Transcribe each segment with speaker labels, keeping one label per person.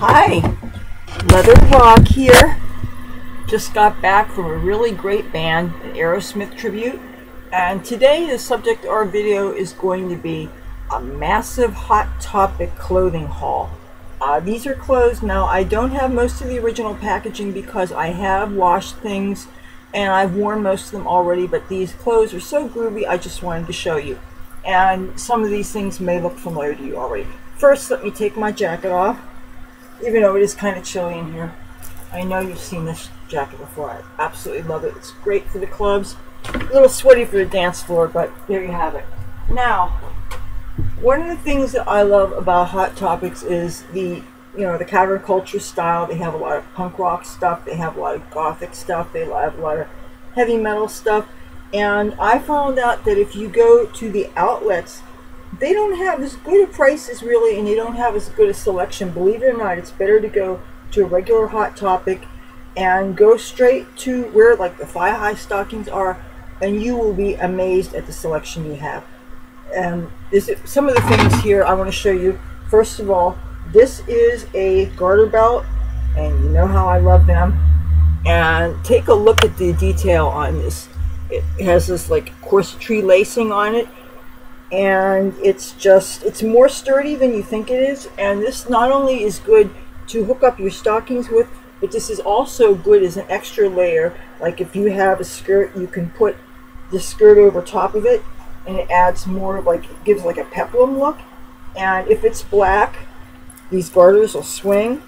Speaker 1: Hi, Leather Rokk here. Just got back from a really great band, an Aerosmith tribute, and today the subject of our video is going to be a massive Hot Topic clothing haul. These are clothes. Now, I don't have most of the original packaging because I have washed things and I've worn most of them already, but these clothes are so groovy I just wanted to show you. And some of these things may look familiar to you already. First, let me take my jacket off, even though it is kind of chilly in here. I know you've seen this jacket before. I absolutely love it. It's great for the clubs. A little sweaty for the dance floor, but there you have it. Now, one of the things that I love about Hot Topics is the counterculture style. They have a lot of punk rock stuff. They have a lot of Gothic stuff. They have a lot of heavy metal stuff. And I found out that if you go to the outlets, they don't have as good a prices really, and they don't have as good a selection. Believe it or not, it's better to go to a regular Hot Topic and go straight to where like the thigh-high stockings are, and you will be amazed at the selection you have. Some of the things here I want to show you. First of all, this is a garter belt, and you know how I love them. And take a look at the detail on this. It has this like corsetry lacing on it, and it's more sturdy than you think it is. And this not only is good to hook up your stockings with, but this is also good as an extra layer. Like if you have a skirt, you can put the skirt over top of it, and it adds more, like it gives like a peplum look. And if it's black, these garters will swing.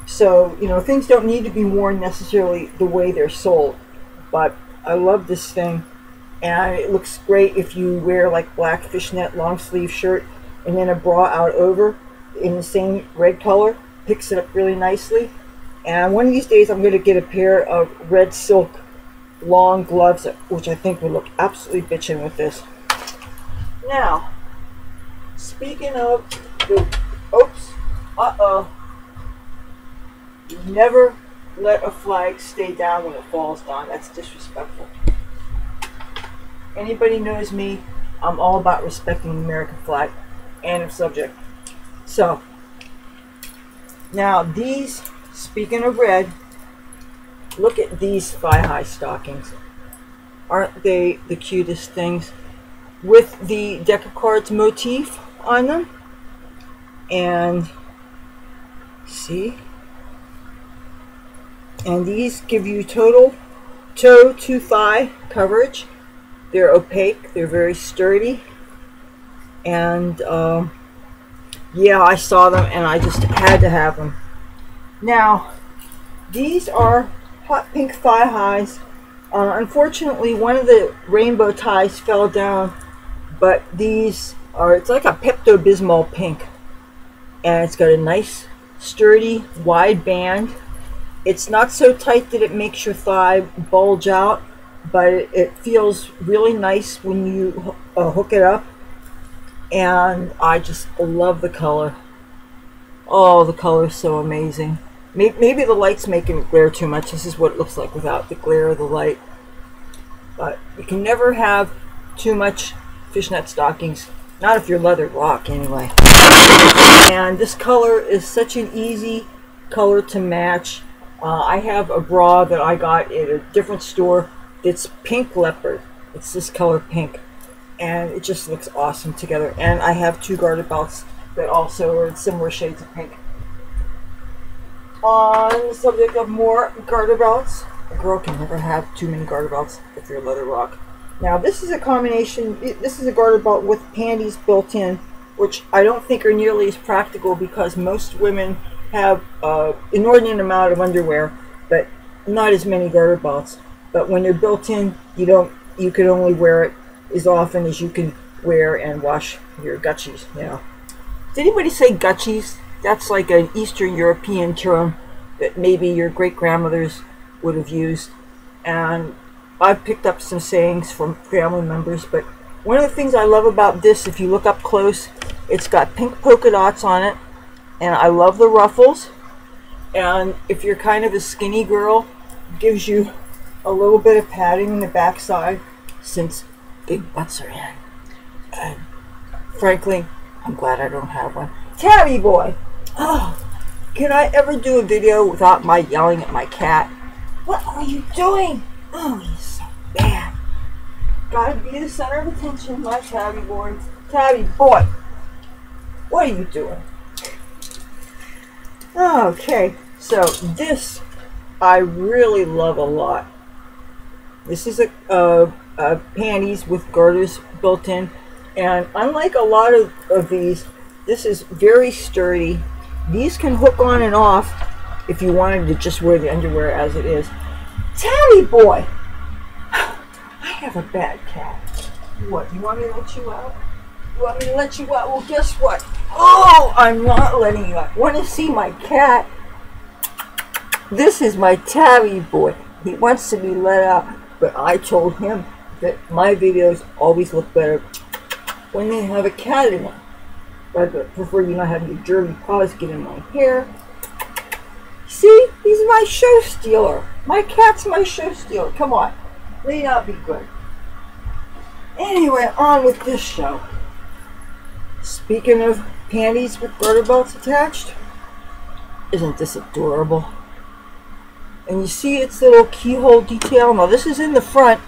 Speaker 1: So, you know, things don't need to be worn necessarily the way they're sold. But I love this thing, and it looks great if you wear like black fishnet long sleeve shirt and then a bra out over in the same red color. Picks it up really nicely. And one of these days I'm going to get a pair of red silk long gloves, which I think would look absolutely bitchin' with this. Now, speaking of the, never let a flag stay down when it falls down. That's disrespectful. Anybody knows me, I'm all about respecting the American flag. End of subject. So, now these, speaking of red, look at these thigh-high stockings. Aren't they the cutest things? With the deck of cards motif on them. And see? And these give you total toe to thigh coverage. They're opaque. They're very sturdy. And yeah, I saw them and I just had to have them. Now, these are hot pink thigh highs. Unfortunately, one of the rainbow ties fell down, but these are, it's like a Pepto-Bismol pink. And it's got a nice, sturdy, wide band. It's not so tight that it makes your thigh bulge out, but it feels really nice when you hook it up. And I just love the color. Oh, the color is so amazing. Maybe the light's making it glare too much. This is what it looks like without the glare of the light. But you can never have too much fishnet stockings. Not if you're Leather Rokk, anyway. And this color is such an easy color to match. I have a bra that I got at a different store. It's pink leopard. It's this color pink. And it just looks awesome together. And I have two garter belts that also are in similar shades of pink. On the subject of more garter belts, a girl can never have too many garter belts if you're Leather Rokk. Now this is a combination, this is a garter belt with panties built in, which I don't think are nearly as practical because most women have an inordinate amount of underwear, but not as many garter belts. But when they're built in, you can only wear it as often as you can wear and wash your gutchies, you know. Does anybody say gutchies? That's like an Eastern European term that maybe your great-grandmothers would have used. And I've picked up some sayings from family members, but one of the things I love about this, if you look up close, it's got pink polka dots on it, and I love the ruffles. And if you're kind of a skinny girl, it gives you a little bit of padding in the backside, since big butts are in. And frankly, I'm glad I don't have one. Tabby boy! Oh, Can I ever do a video without my yelling at my cat? What are you doing? Oh, he's so bad. Gotta be the center of attention, my tabby boy. Tabby boy, what are you doing? Okay, so this I really love a lot. This is a panties with garters built in, and unlike a lot of these, this is very sturdy. These can hook on and off if you wanted to just wear the underwear as it is. Tabby boy, I have a bad cat. What, you want me to let you out? You want me to let you out? Well, guess what? Oh, I'm not letting you out. Want to see my cat? This is my tabby boy. He wants to be let out, but I told him that my videos always look better when they have a cat in them. I prefer you not having your dirty paws get in my hair. See, he's my show stealer. My cat's my show stealer. Come on, may not be good. Anyway, on with this show. Speaking of panties with garter belts attached, isn't this adorable? And you see its little keyhole detail. Now this is in the front,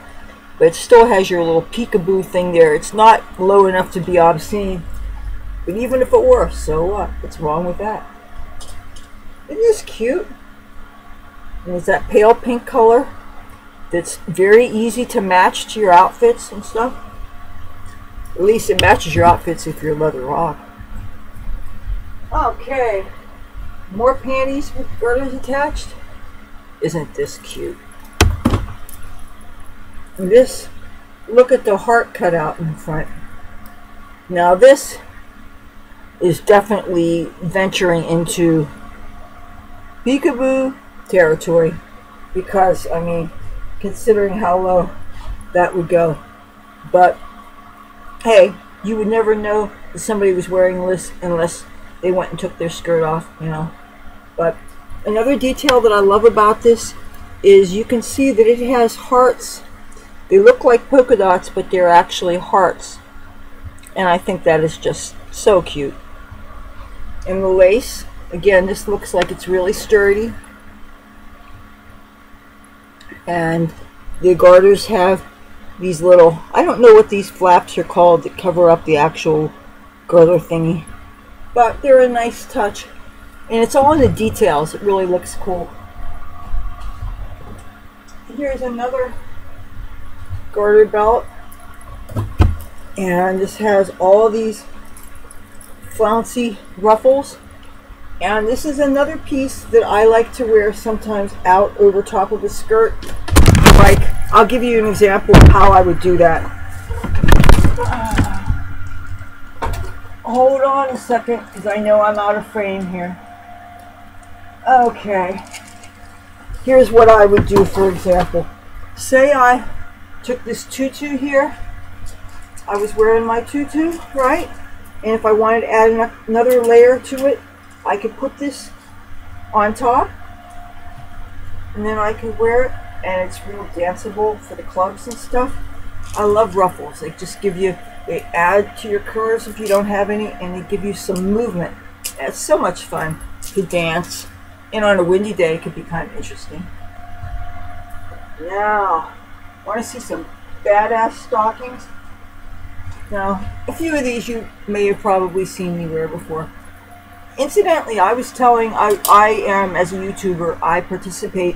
Speaker 1: but it still has your little peekaboo thing there. It's not low enough to be obscene. But even if it were, so what? What's wrong with that? Isn't this cute? And it's that pale pink color that's very easy to match to your outfits and stuff. At least it matches your outfits if you're Leathur Rokk. Okay, more panties with garters attached. Isn't this cute? And this, look at the heart cut out in front. Now this is definitely venturing into peekaboo territory, because I mean, considering how low that would go. But hey, you would never know that somebody was wearing this unless they went and took their skirt off, you know. But another detail that I love about this is you can see that it has hearts. They look like polka dots, but they're actually hearts. And I think that is just so cute. And the lace, again, this looks like it's really sturdy. And the garters have these little, I don't know what these flaps are called that cover up the actual garter thingy, but they're a nice touch. And it's all in the details. It really looks cool. Here's another garter belt, and this has all these flouncy ruffles. And this is another piece that I like to wear sometimes out over top of a skirt. Like, I'll give you an example of how I would do that. Hold on a second, because I know I'm out of frame here. Okay. Here's what I would do, for example. Say I took this tutu here. I was wearing my tutu, right? And if I wanted to add another layer to it, I could put this on top, and then I could wear it, and it's real danceable for the clubs and stuff. I love ruffles. They just give you, they add to your curves if you don't have any, and they give you some movement. It's so much fun to dance, and on a windy day it could be kind of interesting. Now, want to see some badass stockings? Now, a few of these you may have probably seen me wear before. Incidentally, I was telling, I am, as a YouTuber, I participate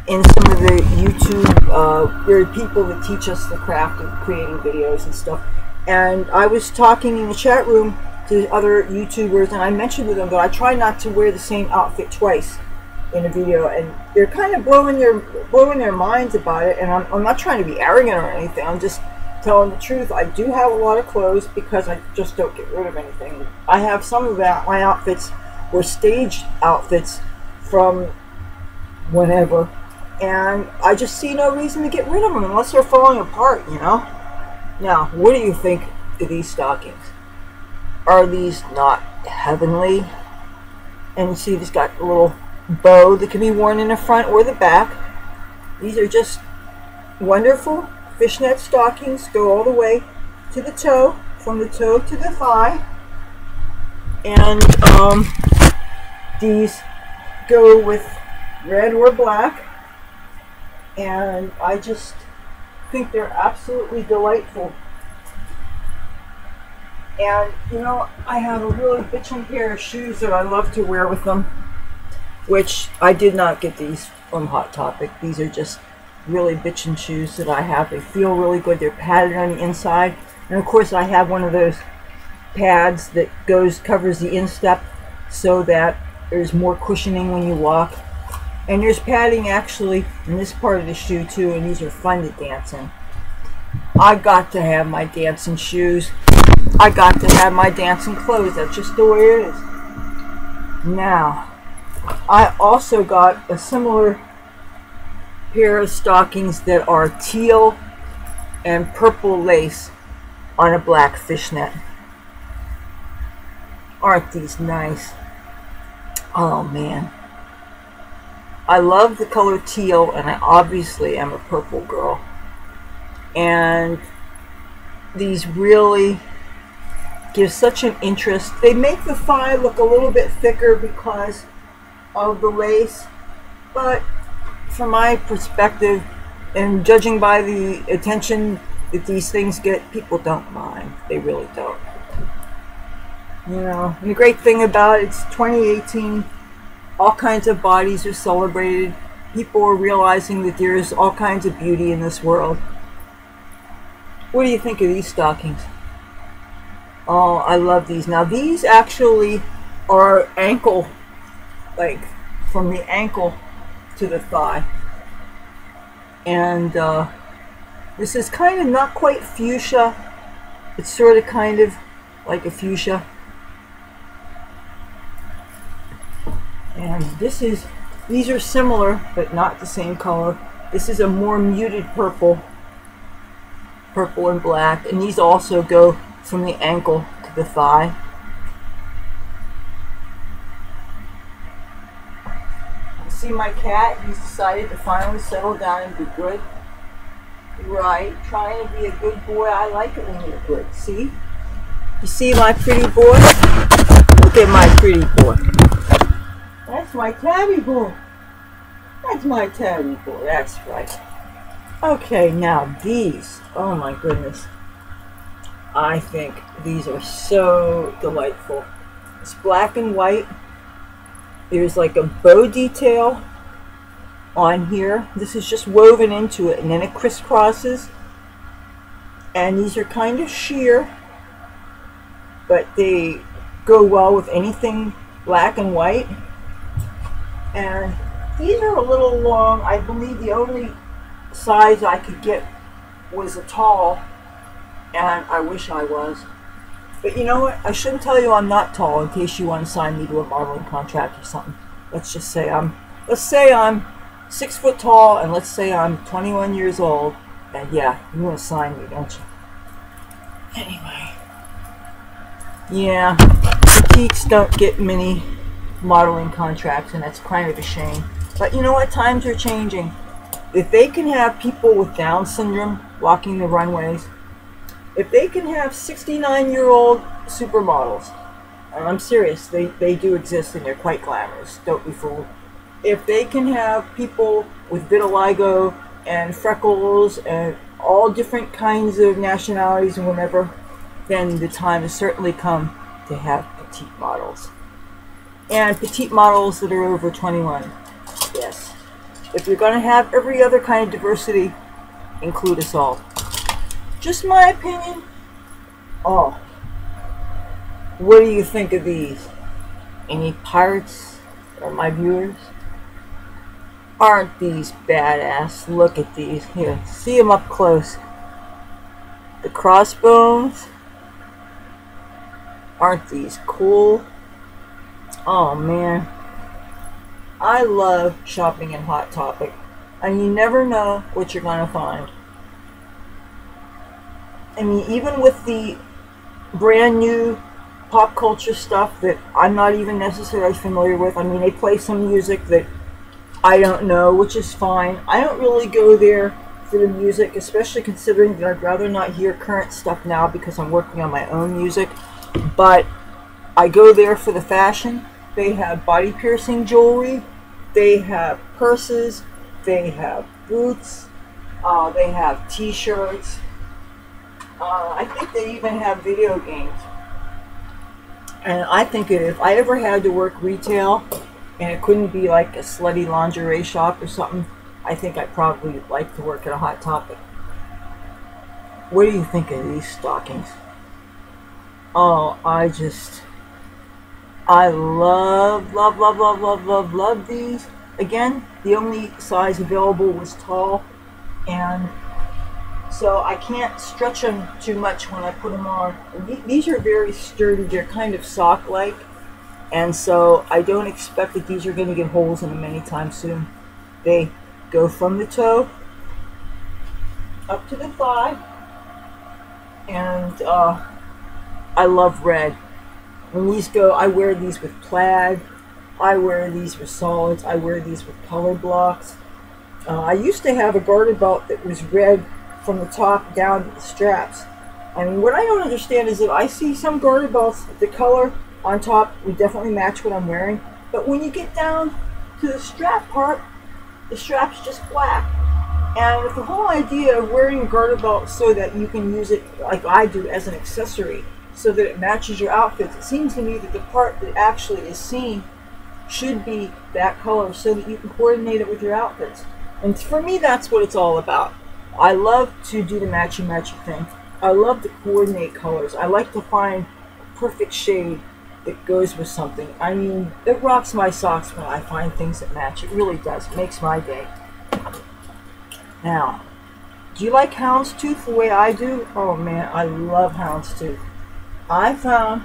Speaker 1: in some of the YouTube, there are people that teach us the craft of creating videos and stuff. And I was talking in the chat room to other YouTubers, and I mentioned to them that I try not to wear the same outfit twice in a video, and they're kind of blowing their minds about it. And I'm not trying to be arrogant or anything. I'm just telling the truth. I do have a lot of clothes because I just don't get rid of anything. I have some of my outfits were staged outfits from whenever, and I just see no reason to get rid of them unless they're falling apart, you know. Now, what do you think of these stockings? Are these not heavenly? And you see, it's got a little bow that can be worn in the front or the back. These are just wonderful fishnet stockings. Go all the way to the toe, from the toe to the thigh. And these go with red or black, and I just think they're absolutely delightful. And you know, I have a really bitchin' pair of shoes that I love to wear with them, which I did not get these from Hot Topic. These are just really bitchin' shoes that I have. They feel really good. They're padded on the inside, and of course I have one of those pads that covers the instep so that there's more cushioning when you walk. And there's padding actually in this part of the shoe too, and these are fun to dance in. I got to have my dancing shoes. I got to have my dancing clothes. That's just the way it is. Now, I also got a similar pair of stockings that are teal and purple lace on a black fishnet. Aren't these nice? Oh man. I love the color teal, and I obviously am a purple girl. And these really give such an interest. They make the thigh look a little bit thicker because of the lace, but from my perspective, and judging by the attention that these things get, people don't mind. They really don't. You know, and the great thing about it, it's 2018. All kinds of bodies are celebrated. People are realizing that there's all kinds of beauty in this world. What do you think of these stockings? Oh, I love these. Now these actually are ankle length, from the ankle to the thigh. And this is kind of not quite fuchsia. It's sort of kind of like a fuchsia. And these are similar, but not the same color. This is a more muted purple and black, and these also go from the ankle to the thigh. You see my cat? He's decided to finally settle down and be good. Right, trying to be a good boy. I like it when you're good. See? You see my pretty boy? Look at my pretty boy. That's my tabby boy. That's my tabby boy. That's right. Okay, now these. Oh my goodness. I think these are so delightful. It's black and white. There's like a bow detail on here. This is just woven into it, and then it crisscrosses. And these are kind of sheer, but they go well with anything black and white. And these are a little long. I believe the only size I could get was a tall, and I wish I was. But you know what? I shouldn't tell you I'm not tall in case you want to sign me to a modeling contract or something. Let's just say I'm 6 foot tall, and let's say I'm 21 years old, and yeah, you want to sign me, don't you? Anyway, yeah, petites don't get many modeling contracts, and that's kind of a shame. But you know what? Times are changing. If they can have people with Down syndrome walking the runways, if they can have 69-year-old supermodels, and I'm serious, they do exist and they're quite glamorous, don't be fooled. If they can have people with vitiligo and freckles and all different kinds of nationalities and whatever, then the time has certainly come to have petite models. And petite models that are over 21. Yes. If you're going to have every other kind of diversity, include us all. Just my opinion. Oh. What do you think of these? Any pirates or my viewers? Aren't these badass? Look at these. Here, see them up close. The crossbones. Aren't these cool? Oh man, I love shopping in Hot Topic, and you never know what you're going to find. I mean, even with the brand new pop culture stuff that I'm not even necessarily familiar with, I mean, they play some music that I don't know, which is fine. I don't really go there for the music, especially considering that I'd rather not hear current stuff now because I'm working on my own music, but I go there for the fashion. They have body piercing jewelry, They have purses, they have boots, they have t-shirts. I think they even have video games. And I think if I ever had to work retail and it couldn't be like a slutty lingerie shop or something, I think I'd probably like to work at a Hot Topic. What do you think of these stockings? Oh, I love these. Again, the only size available was tall, and so I can't stretch them too much when I put them on. These are very sturdy. They're kind of sock-like, and so I don't expect that these are going to get holes in them anytime soon. They go from the toe up to the thigh, and I love red. When these go, I wear these with plaid, I wear these with solids, I wear these with color blocks. I used to have a garter belt that was red from the top down to the straps. I mean, what I don't understand is that I see some garter belts, the color on top would definitely match what I'm wearing, but when you get down to the strap part, the strap's just black. And the whole idea of wearing a garter belt so that you can use it, like I do, as an accessory, so that it matches your outfits, it seems to me that the part that actually is seen should be that color so that you can coordinate it with your outfits. And for me, that's what it's all about. I love to do the matchy-matchy thing. I love to coordinate colors. I like to find a perfect shade that goes with something. I mean, it rocks my socks when I find things that match. It really does. It makes my day. Now, do you like houndstooth the way I do? Oh man, I love houndstooth. I found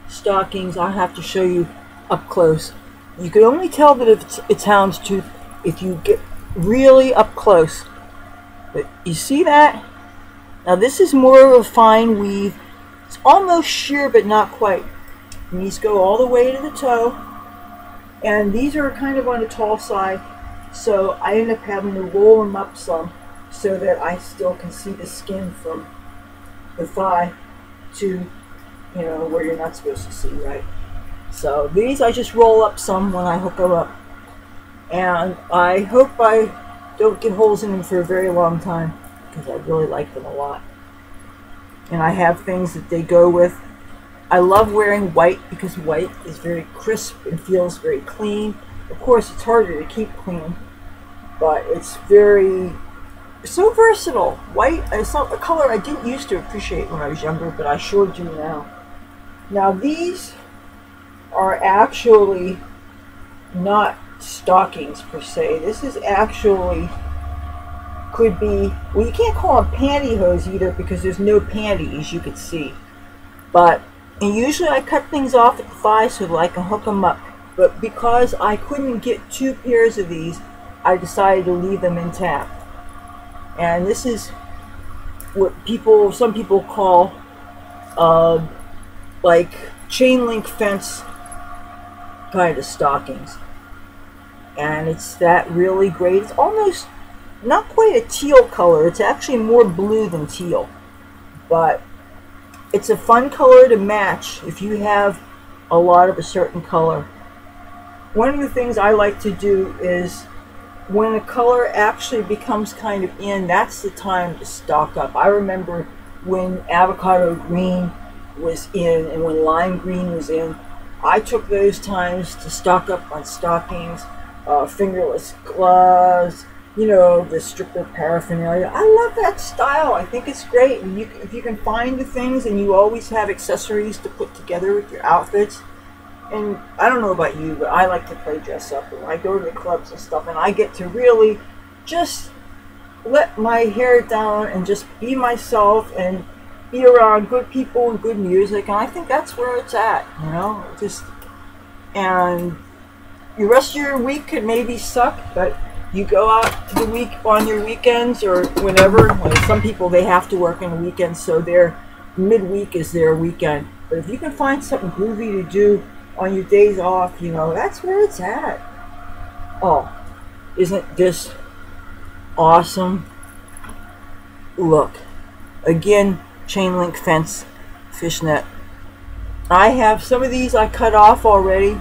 Speaker 1: stockings I have to show you up close. You can only tell that it's houndstooth if you get really up close. But you see that? Now this is more of a fine weave. It's almost sheer but not quite. And these go all the way to the toe. And these are kind of on the tall side. So I end up having to roll them up some so that I still can see the skin from the thigh to, you know, where you're not supposed to see, right? So these I just roll up some when I hook them up. And I hope I don't get holes in them for a very long time because I really like them a lot. And I have things that they go with. I love wearing white because white is very crisp and feels very clean. Of course, it's harder to keep clean, but it's so versatile. White is a color I didn't used to appreciate when I was younger, but I sure do now. Now these are actually not stockings per se. This is actually, could be, well, you can't call them pantyhose either because there's no panties, you could see. But, and usually I cut things off at the thigh so that I can hook them up. But because I couldn't get 2 pairs of these, I decided to leave them intact. And this is what some people call like chain link fence kind of stockings. And it's that really great. It's almost not quite a teal color. It's actually more blue than teal. But it's a fun color to match if you have a lot of a certain color. One of the things I like to do is when a color actually becomes kind of in, that's the time to stock up. I remember when avocado green was in and when lime green was in, I took those times to stock up on stockings, fingerless gloves, you know, the stripper paraphernalia. I love that style. I think it's great. And if you can find the things and you always have accessories to put together with your outfits. And I don't know about you, but I like to play dress up. And I go to the clubs and stuff, and I get to really just let my hair down and just be myself and be around good people and good music. And I think that's where it's at, you know. And the rest of your week could maybe suck, but you go out to the week on your weekends or whenever. Like some people, they have to work on the weekends, so their midweek is their weekend. But if you can find something groovy to do on your days off, you know, that's where it's at. Oh, isn't this awesome? Look, again, chain link fence fishnet. I have some of these I cut off already.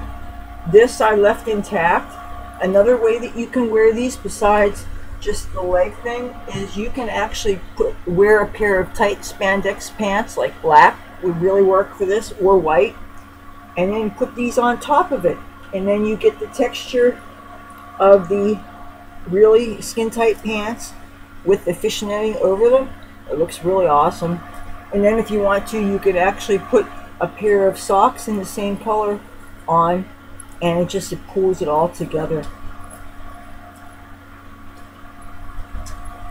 Speaker 1: This I left intact Another way that you can wear these besides just the leg thing is you can actually wear a pair of tight spandex pants, like black would really work for this, or white, and then put these on top of it, and then you get the texture of the really skin tight pants with the fishnetting over them. It looks really awesome. And then if you want to, you could actually put a pair of socks in the same color on, and it pulls it all together.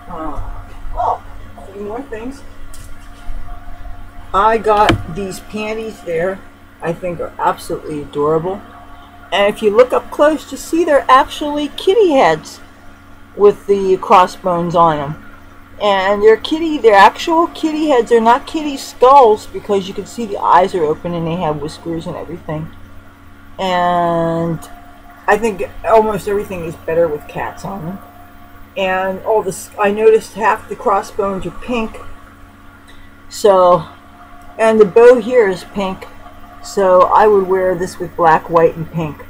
Speaker 1: Oh, a few more things. I got these panties there. I think are absolutely adorable. And if you look up close, you see they're actually kitty heads with the crossbones on them. And they're actual kitty heads. They're not kitty skulls, because you can see the eyes are open and they have whiskers and everything. And I think almost everything is better with cats on them. And all this, I noticed half the crossbones are pink. So, and the bow here is pink. So I would wear this with black, white, and pink.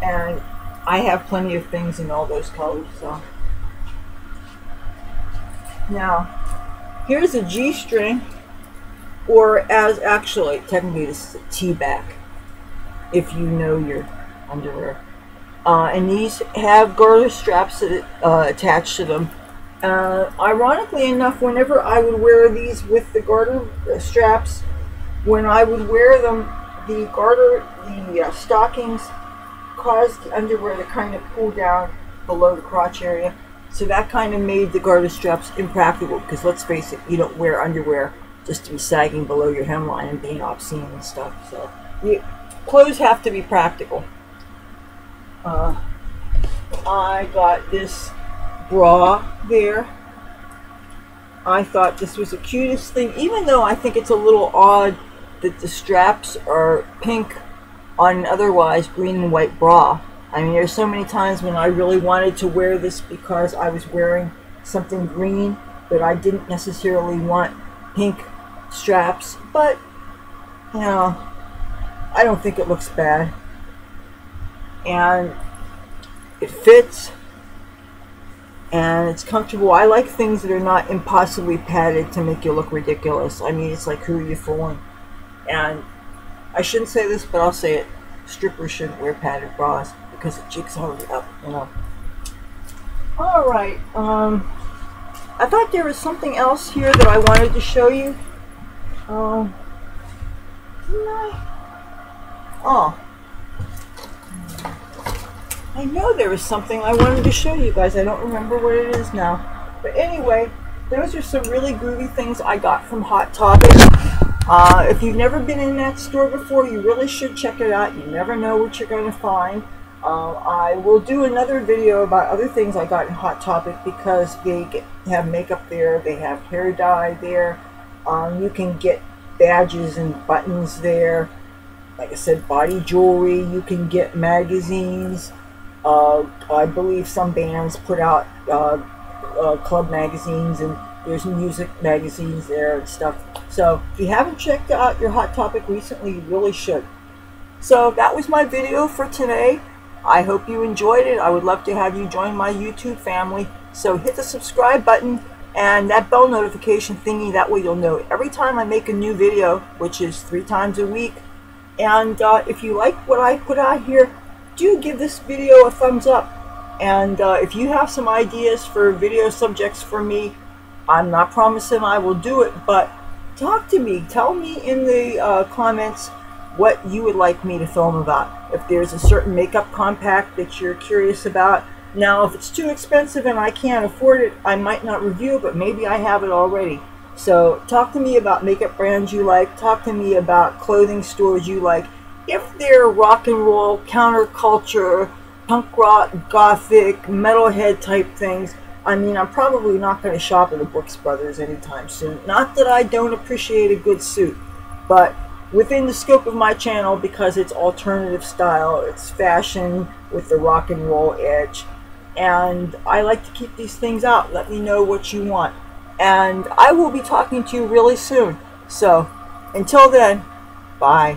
Speaker 1: And I have plenty of things in all those colors. So now, here's a G-string, or as actually, technically this is a T-back, if you know your underwear. And these have garter straps attached to them. Ironically enough, whenever I would wear these with the garter straps, when I would wear them, the stockings caused the underwear to kind of pull down below the crotch area. So that kind of made the garter straps impractical, because let's face it, you don't wear underwear just to be sagging below your hemline and being obscene and stuff. So clothes have to be practical. I got this bra there. I thought this was the cutest thing, even though I think it's a little odd that the straps are pink on an otherwise green and white bra. I mean, there's so many times when I really wanted to wear this because I was wearing something green, but I didn't necessarily want pink straps. But, you know, I don't think it looks bad. And it fits, and it's comfortable. I like things that are not impossibly padded to make you look ridiculous. I mean, it's like, who are you fooling? And I shouldn't say this, but I'll say it. Strippers shouldn't wear padded bras because the cheek's already up, you know. Alright, I thought there was something else here that I wanted to show you. I know there was something I wanted to show you guys. I don't remember what it is now. But anyway, those are some really groovy things I got from Hot Topic. If you've never been in that store before, you really should check it out. You never know what you're going to find. I will do another video about other things I got in Hot Topic, because they have makeup there, they have hair dye there. You can get badges and buttons there. Like I said, body jewelry. You can get magazines. I believe some bands put out club magazines, and there's music magazines there and stuff. So if you haven't checked out your Hot Topic recently, you really should. So that was my video for today. I hope you enjoyed it. I would love to have you join my YouTube family. So hit the subscribe button and that bell notification thingy. That way you'll know every time I make a new video, which is 3 times a week. And if you like what I put out here, do give this video a thumbs up. And if you have some ideas for video subjects for me, I'm not promising I will do it, but talk to me. Tell me in the comments what you would like me to film about. If there's a certain makeup compact that you're curious about. Now, if it's too expensive and I can't afford it, I might not review it, but maybe I have it already. So talk to me about makeup brands you like. Talk to me about clothing stores you like. If they're rock and roll, counterculture, punk rock, gothic, metalhead type things, I mean, I'm probably not going to shop at the Brooks Brothers anytime soon. Not that I don't appreciate a good suit, but within the scope of my channel, because it's alternative style, it's fashion with the rock and roll edge, and I like to keep these things out. Let me know what you want, and I will be talking to you really soon. So until then, bye.